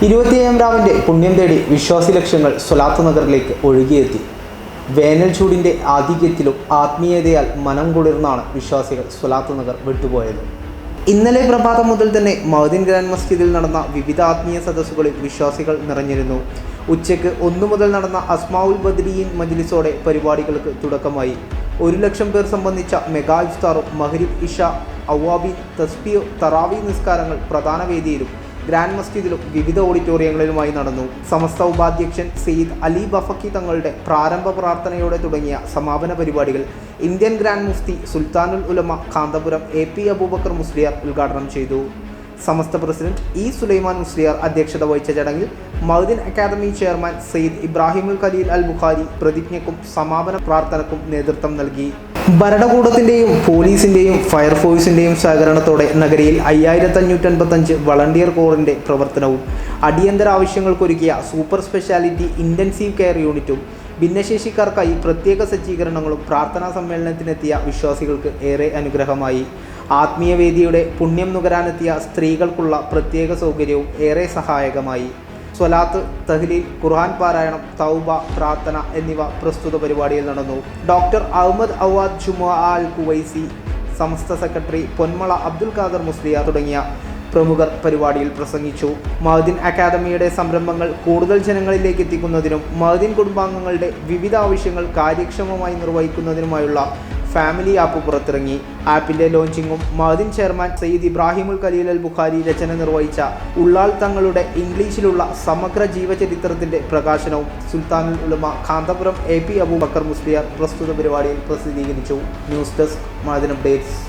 27 രാവിന്റെ പുണ്യം തേടി വിശ്വാസി ലക്ഷങ്ങൾ സ്വലാത്ത് നഗറിലേക്ക് ഒഴുകിയെത്തി. വേനൽ ചൂടിൻ്റെ ആധിക്യത്തിലും ആത്മീയതയാൽ മനം കുളിർന്നാണ് വിശ്വാസികൾ സ്വലാത്ത് നഗർ വിട്ടുപോയത്. ഇന്നലെ പ്രഭാതം മുതൽ തന്നെ മഅ്ദിൻ ഗ്രാൻഡ് മസ്ജിദിൽ നടന്ന വിവിധ ആത്മീയ സദസ്സുകളിൽ വിശ്വാസികൾ നിറഞ്ഞിരുന്നു. ഉച്ചയ്ക്ക് 1 മുതൽ നടന്ന അസ്മാഉൽ ബദ്രിയീൻ മജ്ലിസോടെ പരിപാടികൾക്ക് തുടക്കമായി. 1 ലക്ഷം പേർ സംബന്ധിച്ച മെഗാ ഇഫ്താറും മഗ്രിബ്, ഇഷ, അവ്വാബീൻ, തസ്ബീഹ്, തറാവീഹ് നിസ്കാരങ്ങൾ പ്രധാന വേദിയിലും ഗ്രാൻഡ് മസ്ജിദിലും വിവിധ ഓഡിറ്റോറിയങ്ങളിലുമായി നടന്നു. സമസ്ത ഉപാധ്യക്ഷൻ സെയ്ദ് അലി ബഫക്കി തങ്ങളുടെ പ്രാരംഭ പ്രാർത്ഥനയോടെ തുടങ്ങിയ സമാപന പരിപാടികൾ ഇന്ത്യൻ ഗ്രാൻഡ് മുഫ്തി സുൽത്താനുൽ ഉലമ കാന്തപുരം AP അബൂബക്കർ മുസ്ലിയാർ ഉദ്ഘാടനം ചെയ്തു. സമസ്ത പ്രസിഡന്റ് E സുലൈമാൻ മുസ്ലിയാർ അധ്യക്ഷത വഹിച്ച ചടങ്ങിൽ മഅ്ദിൻ അക്കാദമി ചെയർമാൻ സെയ്ദ് ഇബ്രാഹിമുൽ ഖലീൽ അൽ ബുഖാരി പ്രതിജ്ഞയ്ക്കും സമാപന പ്രാർത്ഥനയ്ക്കും നേതൃത്വം നൽകി. ഭരണകൂടത്തിൻ്റെയും പോലീസിൻ്റെയും ഫയർഫോഴ്സിൻ്റെയും സഹകരണത്തോടെ നഗരിയിൽ 5555 വളണ്ടിയർ കോറിൻ്റെ പ്രവർത്തനവും അടിയന്തര ആവശ്യങ്ങൾക്കൊരുക്കിയ സൂപ്പർ സ്പെഷ്യാലിറ്റി ഇൻറ്റൻസീവ് കെയർ യൂണിറ്റും ഭിന്നശേഷിക്കാർക്കായി പ്രത്യേക സജ്ജീകരണങ്ങളും പ്രാർത്ഥനാ സമ്മേളനത്തിനെത്തിയ വിശ്വാസികൾക്ക് ഏറെ അനുഗ്രഹമായി. ആത്മീയവേദിയുടെ പുണ്യം നുകരാനെത്തിയ സ്ത്രീകൾക്കുള്ള പ്രത്യേക സൗകര്യവും ഏറെ സഹായകമായി. സ്വലാത്ത്, തഹ്ലീൽ, ഖുർആൻ പാരായണം, തൗബ, പ്രാർത്ഥന എന്നിവ പ്രസ്തുത പരിപാടിയിൽ നടന്നു. ഡോക്ടർ അഹമ്മദ് അവാദ് ജുമുഅ അൽ കുവൈസി, സമസ്ത സെക്രട്ടറി പൊന്മള അബ്ദുൽ ഖാദർ മുസ്ലിയാർ തുടങ്ങിയ പ്രമുഖർ പരിപാടിയിൽ പ്രസംഗിച്ചു. മഅ്ദിൻ അക്കാദമിയുടെ സംരംഭങ്ങൾ കൂടുതൽ ജനങ്ങളിലേക്ക് എത്തിക്കുന്നതിനും മഅ്ദിൻ കുടുംബാംഗങ്ങളുടെ വിവിധ ആവശ്യങ്ങൾ കാര്യക്ഷമമായി നിർവഹിക്കുന്നതിനുമായുള്ള ഫാമിലി ആപ്പ് പുറത്തിറങ്ങി. ആപ്പിൻ്റെ ലോഞ്ചിങ്ങും മഅ്ദിൻ ചെയർമാൻ സയ്യിദ് ഇബ്രാഹിമുൽ ഖലീൽ അൽ ബുഖാരി രചന നിർവഹിച്ച ഉള്ളാൾ തങ്ങളുടെ ഇംഗ്ലീഷിലുള്ള സമഗ്ര ജീവചരിത്രത്തിൻ്റെ പ്രകാശനവും സുൽത്താനുൽ ഉലമ കാന്തപുരം AP അബൂബക്കർ മുസ്ലിയാർ പ്രസ്തുത പരിപാടിയിൽ പ്രസിദ്ധീകരിച്ചു. News desk Madin updates.